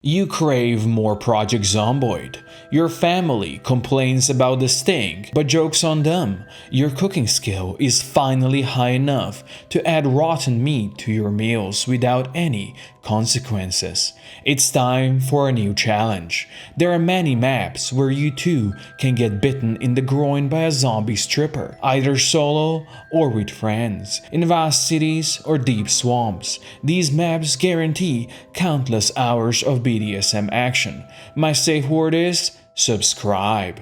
You crave more Project Zomboid. Your family complains about the stink, but joke's on them. Your cooking skill is finally high enough to add rotten meat to your meals without any consequences. It's time for a new challenge. There are many maps where you too can get bitten in the groin by a zombie stripper, either solo or with friends, in vast cities or deep swamps. These maps guarantee countless hours of BDSM action. My safe word is subscribe.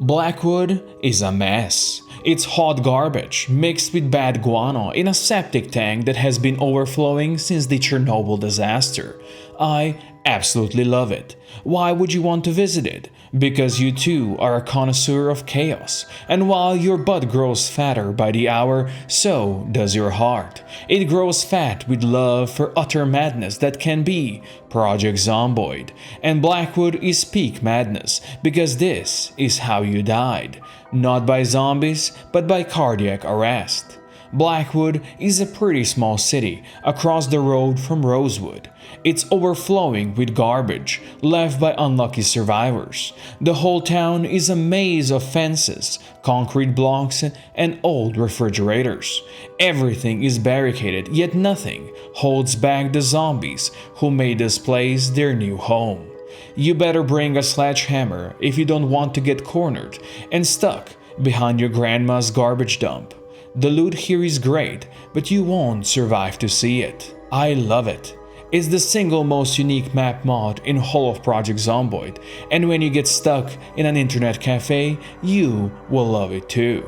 Blackwood is a mess. It's hot garbage mixed with bad guano in a septic tank that has been overflowing since the Chernobyl disaster. I absolutely love it. Why would you want to visit it? Because you too are a connoisseur of chaos, and while your butt grows fatter by the hour, so does your heart. It grows fat with love for utter madness that can be Project Zomboid, and Blackwood is peak madness because this is how you died. Not by zombies, but by cardiac arrest. Blackwood is a pretty small city across the road from Rosewood. It's overflowing with garbage left by unlucky survivors. The whole town is a maze of fences, concrete blocks, and old refrigerators. Everything is barricaded, yet nothing holds back the zombies who made this place their new home. You better bring a sledgehammer if you don't want to get cornered and stuck behind your grandma's garbage dump. The loot here is great, but you won't survive to see it. I love it. It's the single most unique map mod in whole of Project Zomboid, and when you get stuck in an internet cafe, you will love it too.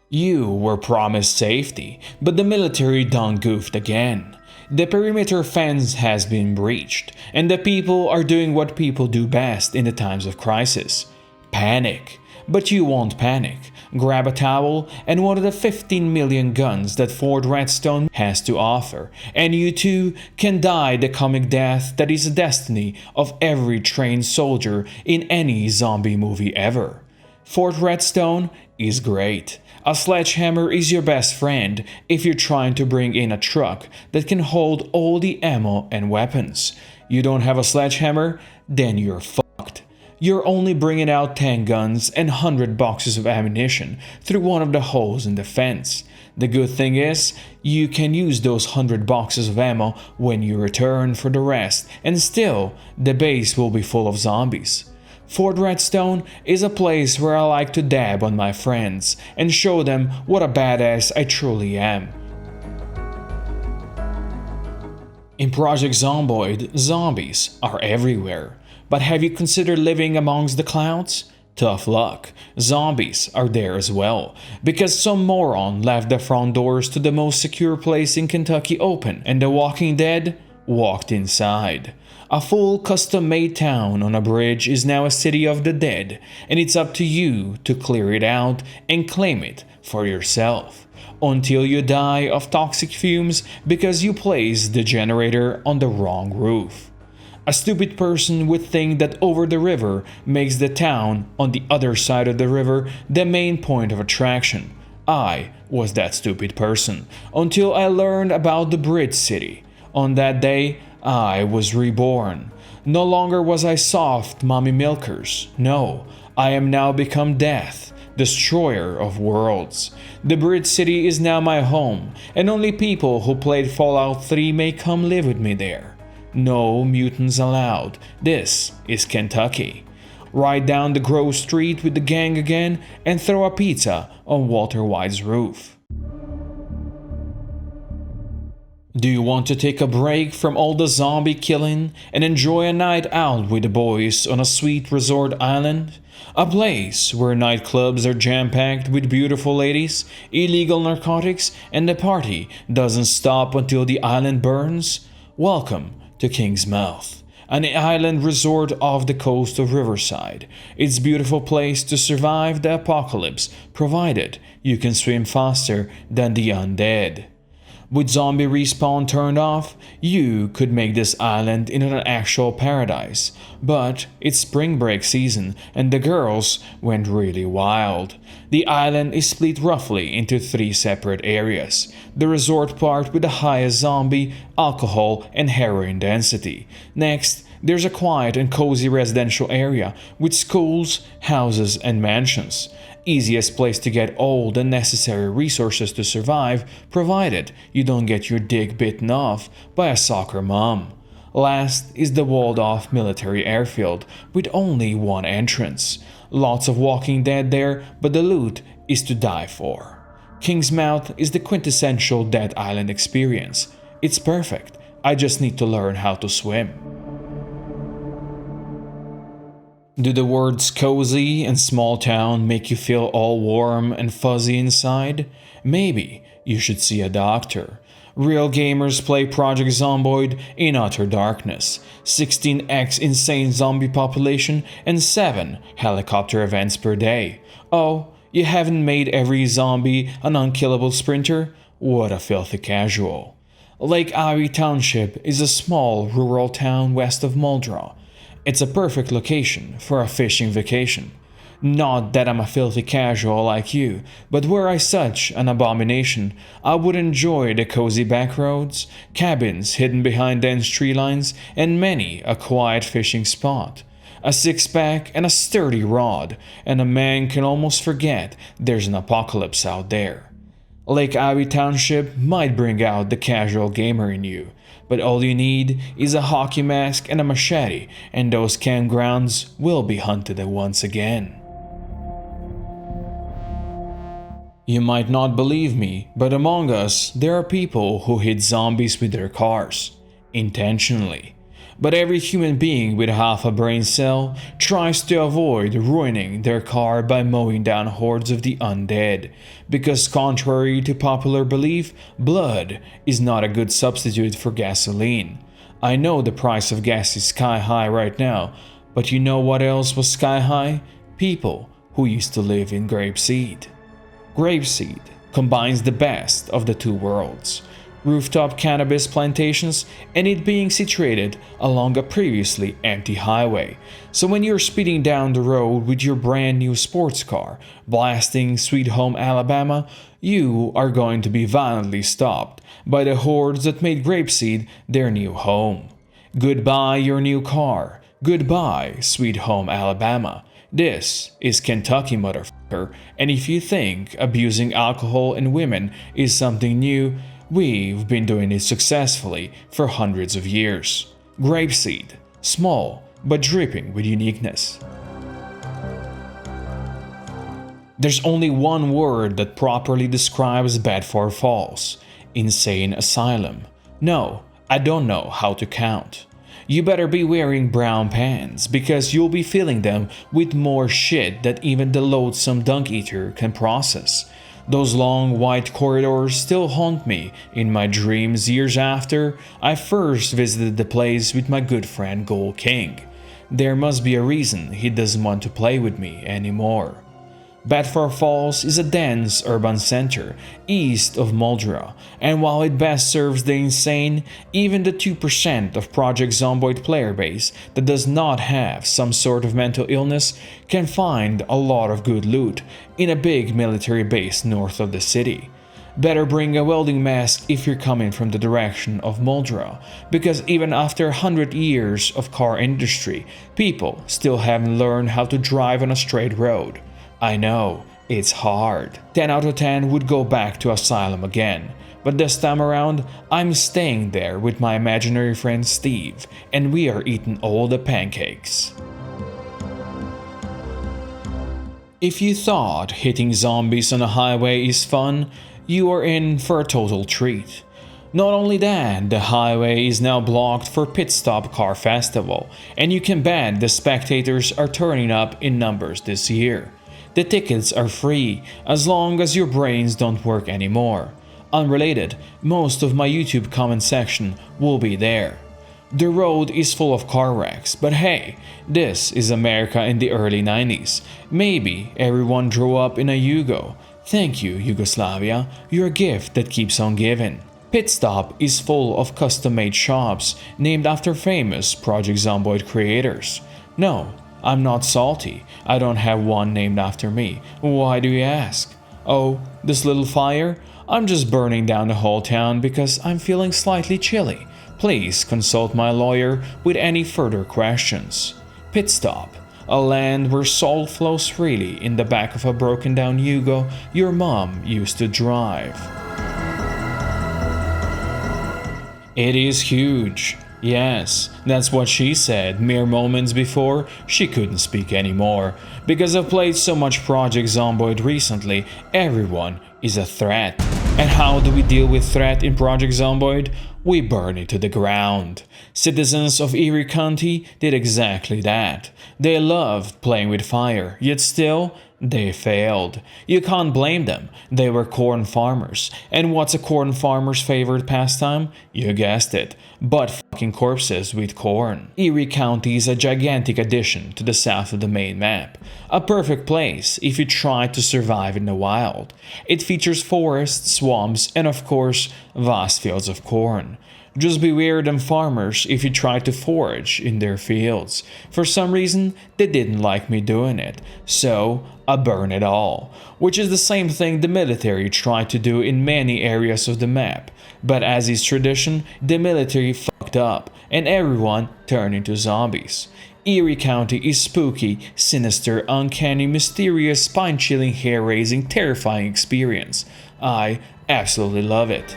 You were promised safety, but the military done goofed again. The perimeter fence has been breached, and the people are doing what people do best in the times of crisis: panic. But you won't panic. Grab a towel and one of the 15 million guns that Fort Redstone has to offer, and you too can die the comic death that is the destiny of every trained soldier in any zombie movie ever. Fort Redstone is great. A sledgehammer is your best friend if you're trying to bring in a truck that can hold all the ammo and weapons. You don't have a sledgehammer? Then you're fucked. You're only bringing out 10 guns and 100 boxes of ammunition through one of the holes in the fence. The good thing is, you can use those 100 boxes of ammo when you return for the rest, and still, the base will be full of zombies. Fort Redstone is a place where I like to dab on my friends and show them what a badass I truly am. In Project Zomboid, zombies are everywhere. But have you considered living amongst the clouds? Tough luck. Zombies are there as well, because some moron left the front doors to the most secure place in Kentucky open, and the Walking Dead walked inside. A full custom-made town on a bridge is now a city of the dead, and it's up to you to clear it out and claim it for yourself. Until you die of toxic fumes because you placed the generator on the wrong roof. A stupid person would think that over the river makes the town on the other side of the river the main point of attraction. I was that stupid person until I learned about the Bridge City. On that day, I was reborn. No longer was I soft mommy milkers. No, I am now become death, destroyer of worlds. The Bridge City is now my home, and only people who played Fallout 3 may come live with me there. No mutants allowed. This is Kentucky. Ride down the Grove Street with the gang again and throw a pizza on Walter White's roof. Do you want to take a break from all the zombie killing and enjoy a night out with the boys on a sweet resort island? A place where nightclubs are jam-packed with beautiful ladies, illegal narcotics, and the party doesn't stop until the island burns? Welcome to King's Mouth, an island resort off the coast of Riverside. It's a beautiful place to survive the apocalypse, provided you can swim faster than the undead. With zombie respawn turned off, you could make this island into an actual paradise. But it's spring break season and the girls went really wild. The island is split roughly into 3 separate areas. The resort part with the highest zombie, alcohol, and heroin density. Next, there's a quiet and cozy residential area with schools, houses, and mansions. Easiest place to get all the necessary resources to survive, provided you don't get your dick bitten off by a soccer mom. Last is the walled-off military airfield with only one entrance. Lots of Walking Dead there, but the loot is to die for. King's Mouth is the quintessential Dead Island experience. It's perfect, I just need to learn how to swim. Do the words cozy and small town make you feel all warm and fuzzy inside? Maybe you should see a doctor. Real gamers play Project Zomboid in utter darkness, 16x insane zombie population, and 7 helicopter events per day. Oh, you haven't made every zombie an unkillable sprinter? What a filthy casual. Lake Erie Township is a small rural town west of Muldrow. It's a perfect location for a fishing vacation. Not that I'm a filthy casual like you, but were I such an abomination, I would enjoy the cozy backroads, cabins hidden behind dense tree lines, and many a quiet fishing spot. A six-pack and a sturdy rod, and a man can almost forget there's an apocalypse out there. Lake Erie Township might bring out the casual gamer in you, but all you need is a hockey mask and a machete, and those campgrounds will be hunted once again. You might not believe me, but among us, there are people who hit zombies with their cars. Intentionally. But every human being with half a brain cell tries to avoid ruining their car by mowing down hordes of the undead, because contrary to popular belief, blood is not a good substitute for gasoline. I know the price of gas is sky high right now, but you know what else was sky high? People who used to live in Grapeseed. Grapeseed combines the best of the two worlds. Rooftop cannabis plantations and it being situated along a previously empty highway. So when you're speeding down the road with your brand new sports car, blasting Sweet Home Alabama, you are going to be violently stopped by the hordes that made Grapeseed their new home. Goodbye your new car. Goodbye Sweet Home Alabama. This is Kentucky, motherfucker, and if you think abusing alcohol and women is something new, we've been doing it successfully for hundreds of years. Grapeseed, small but dripping with uniqueness. There's only one word that properly describes Bedford Falls: insane asylum. No, I don't know how to count. You better be wearing brown pants because you'll be filling them with more shit that even the loathsome dunk eater can process. Those long white corridors still haunt me in my dreams years after I first visited the place with my good friend Gold King. There must be a reason he doesn't want to play with me anymore. Bedford Falls is a dense urban center east of Muldrow, and while it best serves the insane, even the 2% of Project Zomboid player base that does not have some sort of mental illness can find a lot of good loot in a big military base north of the city. Better bring a welding mask if you're coming from the direction of Muldrow, because even after 100 years of car industry, people still haven't learned how to drive on a straight road. I know, it's hard. 10 out of 10 would go back to Asylum again, but this time around, I'm staying there with my imaginary friend Steve, and we are eating all the pancakes. If you thought hitting zombies on a highway is fun, you are in for a total treat. Not only that, the highway is now blocked for Pit Stop Car Festival, and you can bet the spectators are turning up in numbers this year. The tickets are free, as long as your brains don't work anymore. Unrelated, most of my YouTube comment section will be there. The road is full of car wrecks, but hey, this is America in the early 90s. Maybe everyone grew up in a Yugo. Thank you, Yugoslavia, you're a gift that keeps on giving. Pit Stop is full of custom-made shops named after famous Project Zomboid creators. No, I'm not salty. I don't have one named after me. Why do you ask? Oh, this little fire? I'm just burning down the whole town because I'm feeling slightly chilly. Please consult my lawyer with any further questions. Pit Stop, a land where soul flows freely in the back of a broken down Yugo your mom used to drive. It is huge. Yes, that's what she said mere moments before she couldn't speak anymore. Because I've played so much Project Zomboid recently, everyone is a threat. And how do we deal with threat in Project Zomboid? We burn it to the ground. Citizens of Erie County did exactly that. They loved playing with fire, yet still, they failed. You can't blame them. They were corn farmers. And what's a corn farmer's favorite pastime? You guessed it. Butt fucking corpses with corn. Erie County is a gigantic addition to the south of the main map. A perfect place if you try to survive in the wild. It features forests, swamps, and of course, vast fields of corn. Just beware them farmers if you try to forage in their fields. For some reason, they didn't like me doing it, so I burn it all. Which is the same thing the military tried to do in many areas of the map. But as is tradition, the military fucked up, and everyone turned into zombies. Erie County is spooky, sinister, uncanny, mysterious, spine-chilling, hair-raising, terrifying experience. I absolutely love it.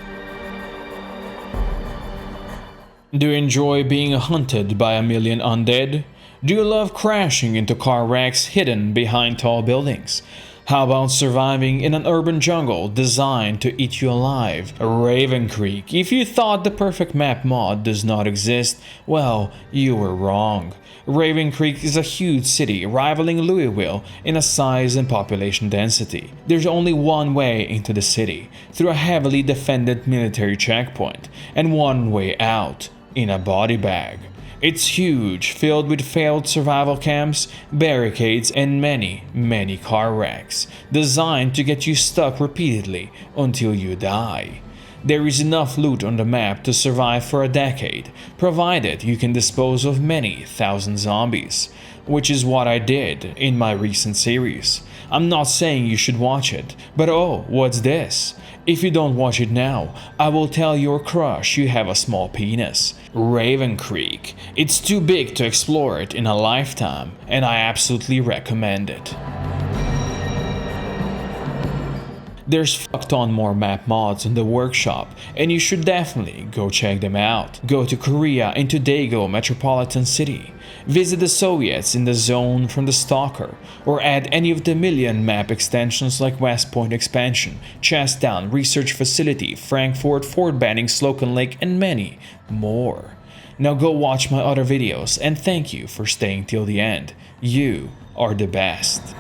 Do you enjoy being hunted by a million undead? Do you love crashing into car wrecks hidden behind tall buildings? How about surviving in an urban jungle designed to eat you alive? Raven Creek. If you thought the perfect map mod does not exist, well, you were wrong. Raven Creek is a huge city rivaling Louisville in a size and population density. There's only one way into the city, through a heavily defended military checkpoint, and one way out, in a body bag. It's huge, filled with failed survival camps, barricades, and many car wrecks, designed to get you stuck repeatedly until you die. There is enough loot on the map to survive for a decade, provided you can dispose of many thousand zombies, which is what I did in my recent series. I'm not saying you should watch it, but oh, what's this? If you don't watch it now, I will tell your crush you have a small penis. Raven Creek. It's too big to explore it in a lifetime, and I absolutely recommend it. There's fucked on more map mods in the workshop, and you should definitely go check them out. Go to Korea into Daegu Metropolitan City. Visit the Soviets in the zone from the Stalker, or add any of the million map extensions like West Point Expansion, Chestown Research Facility, Frankfurt, Fort Benning, Slocum Lake, and many more. Now go watch my other videos, and thank you for staying till the end. You are the best.